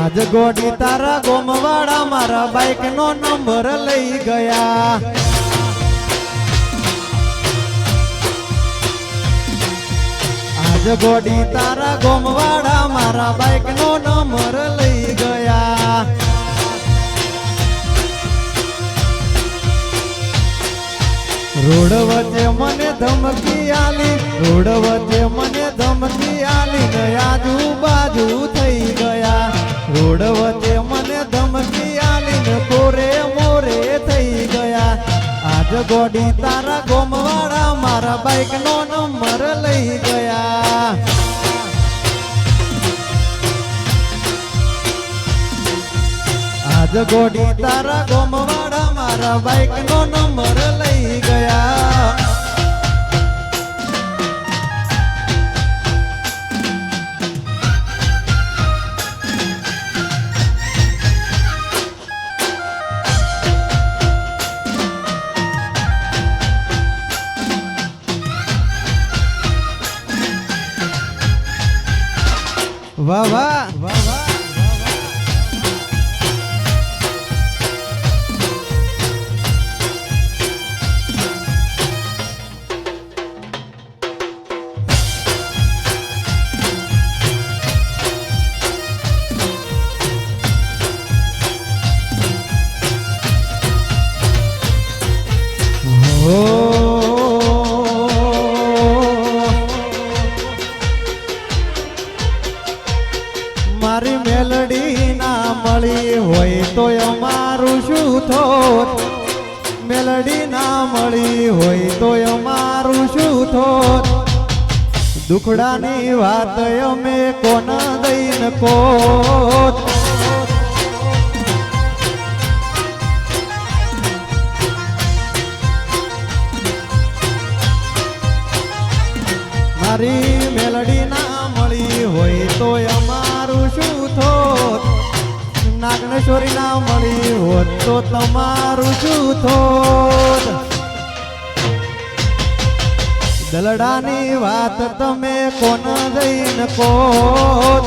આજ ગોડી તારા ગોમવાડા મારા બાઈક નો નંબર લઈ ગયા. આજ ગોડી તારા ગોમવાડા મારા બાઈક નો નંબર લઈ ગયા. રોડ વચ્ચે મને ધમકી આલી, રોડ વચ્ચે મને ધમકી આલી ને આજુબાજુ થઈ ગયા. રોડ વચ્ચે મને ધમકી આલી ને કોરે મોરે થઈ ગયા. આજ ગોડી તારા ગોમવાડા મારા બાઈક નો નંબર લઈ ગયા. આજ ગોડી તારા ગોમવાડા મારા બાઈક નો નંબર લઈ ગયા. વાહ વાહ વાહ વાહ. મારી મેલડી ના મળી હોય તો અમારું શું થોત? મેલડી ના મળી હોય તો અમારું શું થોત? દુખડાની વાત અમે કોના દઈને કોત? મારી મેલડી ના મળી હોય તો અમારું શું થોત? નાગનેશ્વરી ના મળી હોત તો તમારું શું થોત? દલડાની વાત તમે કોણ જઈને કોત?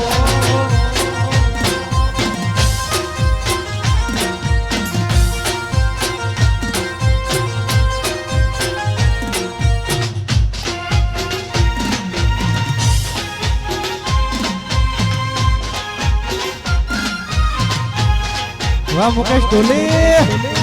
વાહ મુકેશ ઢોલી.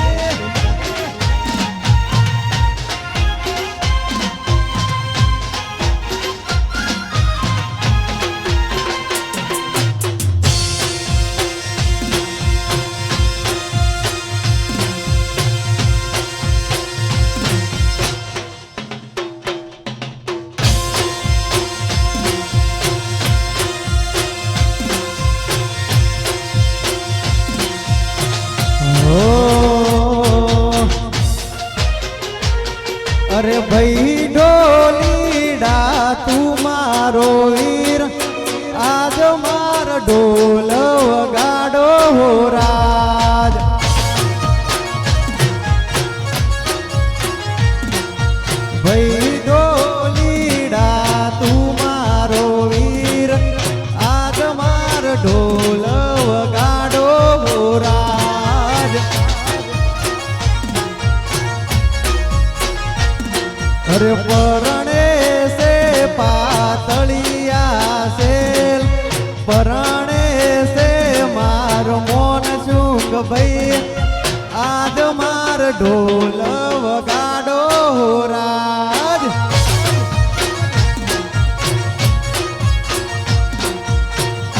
અરે ભાઈ ઢોલીડા તું મારો વીર, આજ માર ઢોલ વગાડો હો રાજ. ભાઈ ઢોલીડા તું મારો વીર, આજ માર ઢોલ વગાડો હો રાજ. અરે પરણે સે પાતળિયા સેલ, પરણે સે માર મોન સુખ ભાઈ, આજ માર ઢોલ વગાડો હો રાજ.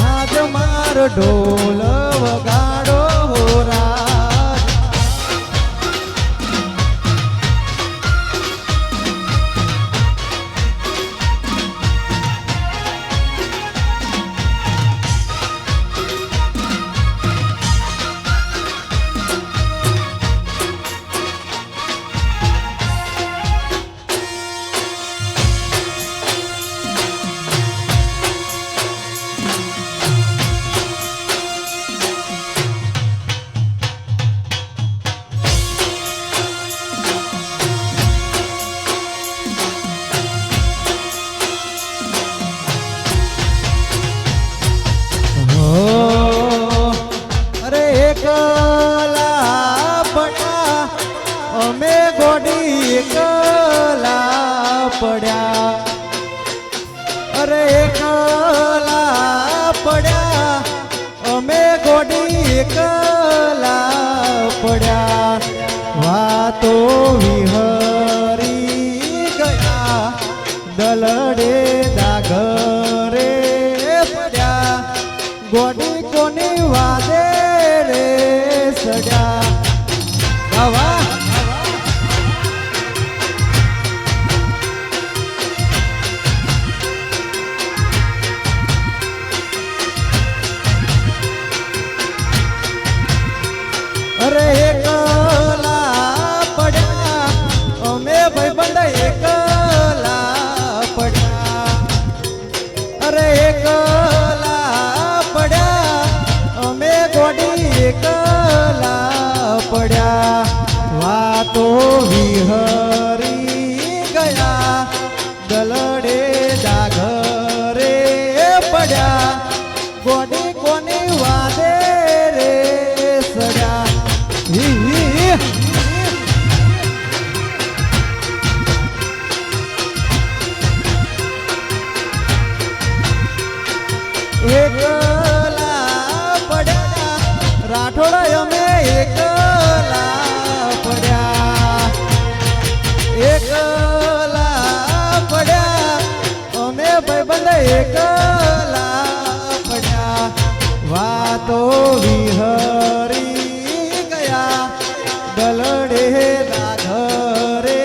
આજ માર ઢોલ વગાડો હો રાજ. એકલા પડ્યા અમે ગોડી એકલા પડ્યા વાતો વિહરી ગયા દલડે દાગરે પડ્યા ગોડી કોની વાદે રે સડ્યા વાહ અરે એકલા પડ્યા અમે ભાઈબંધ એકલા પડ્યા અરે એકલા પડ્યા અમે ગોડી એકલા પડ્યા વાતો વિહરી ગયા દલડે દાઘરે પડ્યા ગોડી કોની વાદે રે સડ્યા એકલા પડ્યા રાઠોડ અમે એકલા પડ્યા એકલા પડ્યા અમે ભાઈબંધ એકલા પડ્યા વાતો વિહરી ગયા દલડે દાઘરે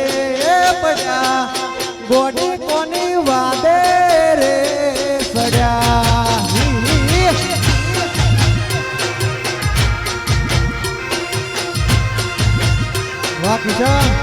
પડ્યા ગોડી કોની વાદે રે સડ્યા વાહ કિશન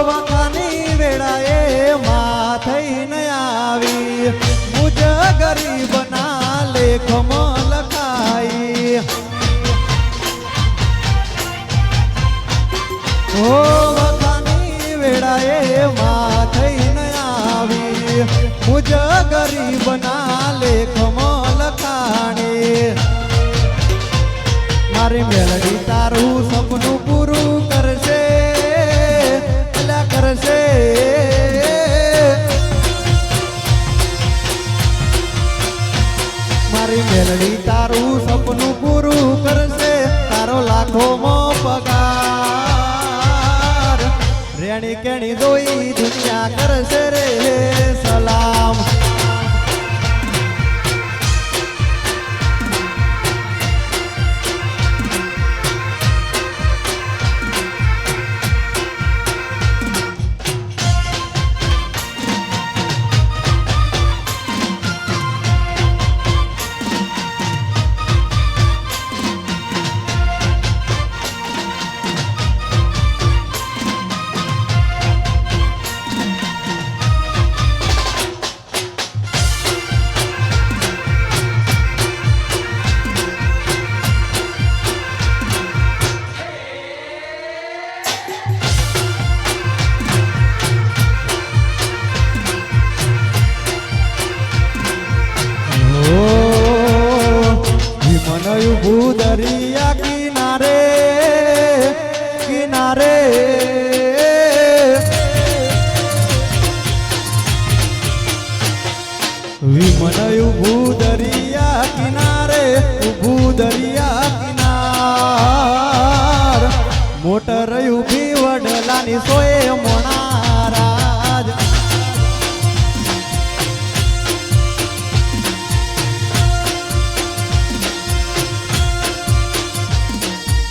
વખાની વેળાએ માં થઈને આવી મુજ ગરીબના લેખમાં લખાઈ વખાની વેળાએ માં થઈને આવી મુજ ગરીબના લેખમાં લખાણી મારી મેલડી તારું સપનું પૂરું કરશે અલા કરશે મારી મેલડી તારું સપનું પૂરું કરશે તારો લાખોમાં પગાર રેણી કેણી જોઈ દુનિયા કરશે રે સલામ દરિયા કિનારે કિનારે વિમનયું ભૂદરિયા કિનારે ભૂદરિયા કિનાર મોટર ઉભી વડલાની સોએ મોણારાજ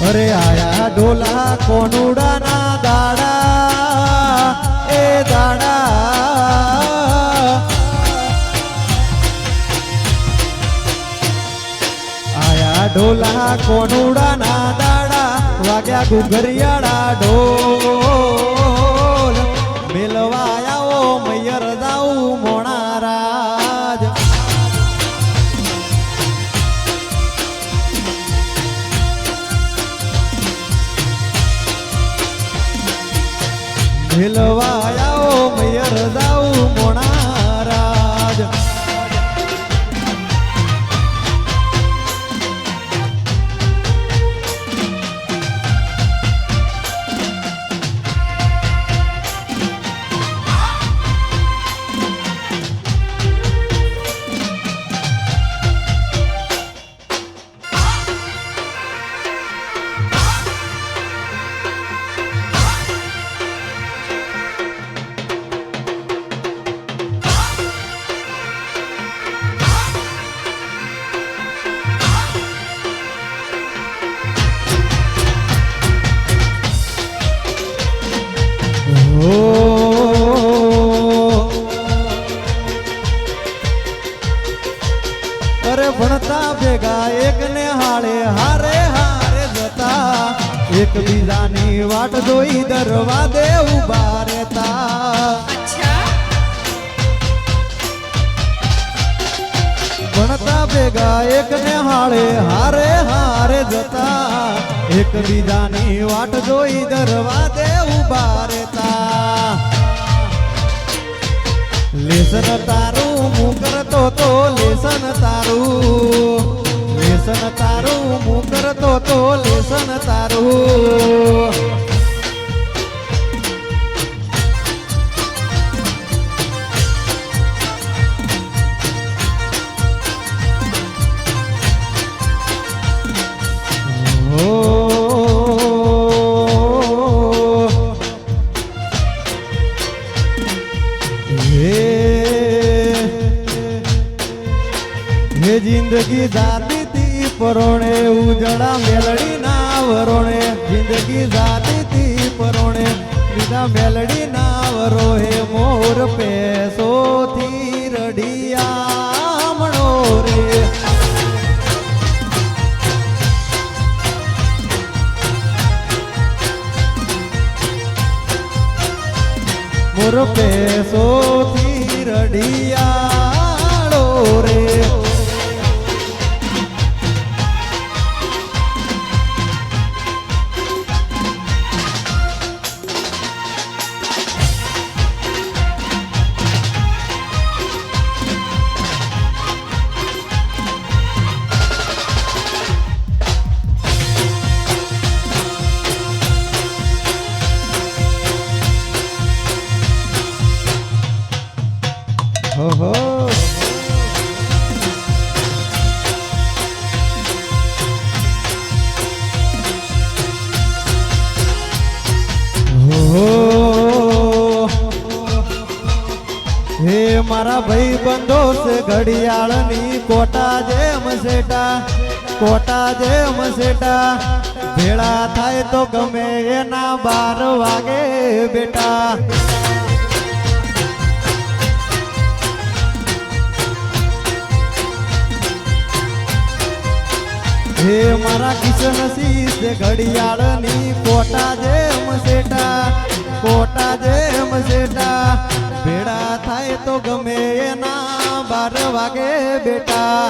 અરે આયા ઢોલા કોનુડાના દાડા એ દાડા ઢોલા કોનુડા ના દાડા વાગ્યા ઘુઘરિયાળા ઢોલ મેલવા આવો મૈયર દાઉ મોણા રાજ મેલવા આવો મૈયર દાઉ મોણા રાજ અરે ભણતા ભેગા એક ને હાળે હારે હારે જતા એકબીજાની વાટ જોઈ દરવાદે ઉભા રહેતા ભણતા ભેગા એક ને હાળે હારે હારે જતા એકબીજાની વાટ જોઈ દરવાદે ઉભા રહેતા લેસન તારું હું કરતો તો લેસન તારું હું કરતો તો લેસન તારું જિંદગી જાતી તી પરોણે ઉજળા મેલડી ના વરોણે જિંદગી જાતી તી પરોણે બીજા મેલડી ના વરોહે મોર પેસો થી રડિયા મણો રે મોર પેસો થી રડિયાળો રે હો હે મારા ભાઈ બંધો છે ઘડિયાળની કોટા જેમ સેટા ભેળા થાય તો ગમે એના 12 વાગે બેટા હે મારા કિશન શીશ ઘડિયાળની કોટા જેમ સેટા ભેળા થાય તો ગમે એના 12 વાગે બેટા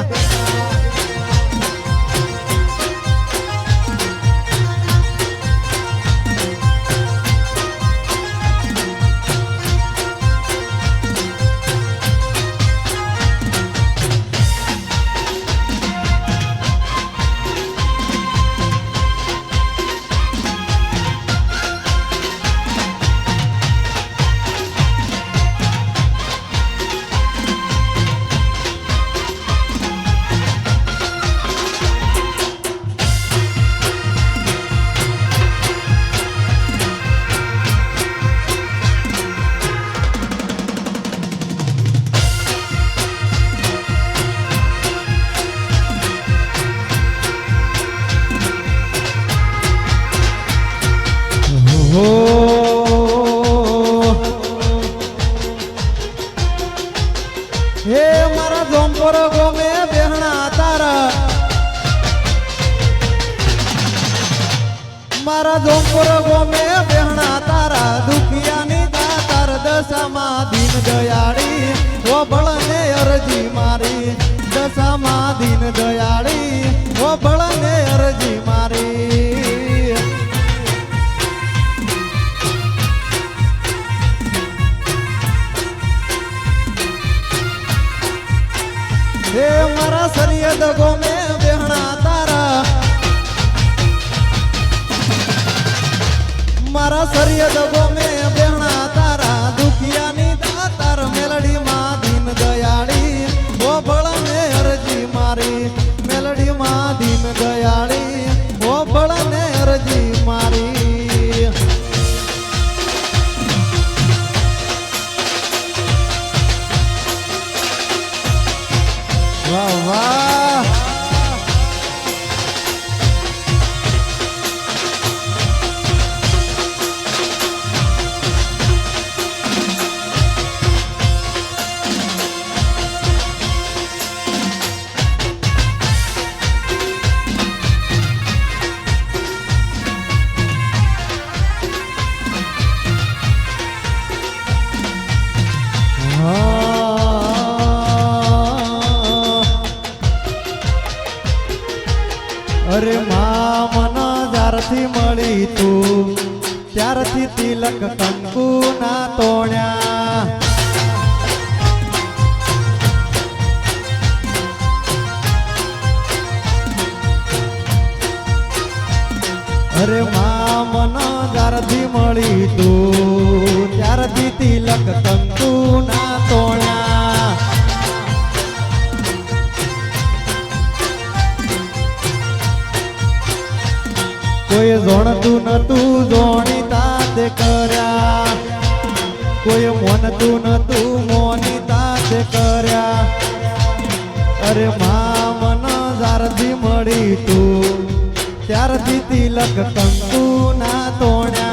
મારા જોમપુર ગોમે બેહણા તારા દુખિયાની દાતાર દશામાં દીન દયાળી ઓ બળને અરજી મારી દશામાં દીન દયાળી ઓ બળને અરજી મારી હે મારા સરિયદ ગોમે બેહણા તારા મારા સરિયદ ગોમે બેહણા તારા દુખિયાની દાતાર મેલડી માં દીન દયાળી ઓ બળને અરજી મારી મેલડી માં દીન દયાળી ઓ બળને અરજી મારી વાહ વાહ અરે માં મન જ્યારથી મળી તું ત્યારથી તિલક કંકુ ના તોણ્યા અરે માં મન જ્યારથી મળી તું ત્યારથી તિલક કંકુ ના તોણ્યા કોઈ જોણતું નતું જોણીતા તે કર્યા કોઈ મોનતું નતું મોનીતા તે કર્યા અરે માં મન જ્યારથી મળી તું ત્યારથી તિલક કંકુ ના તોણ્યા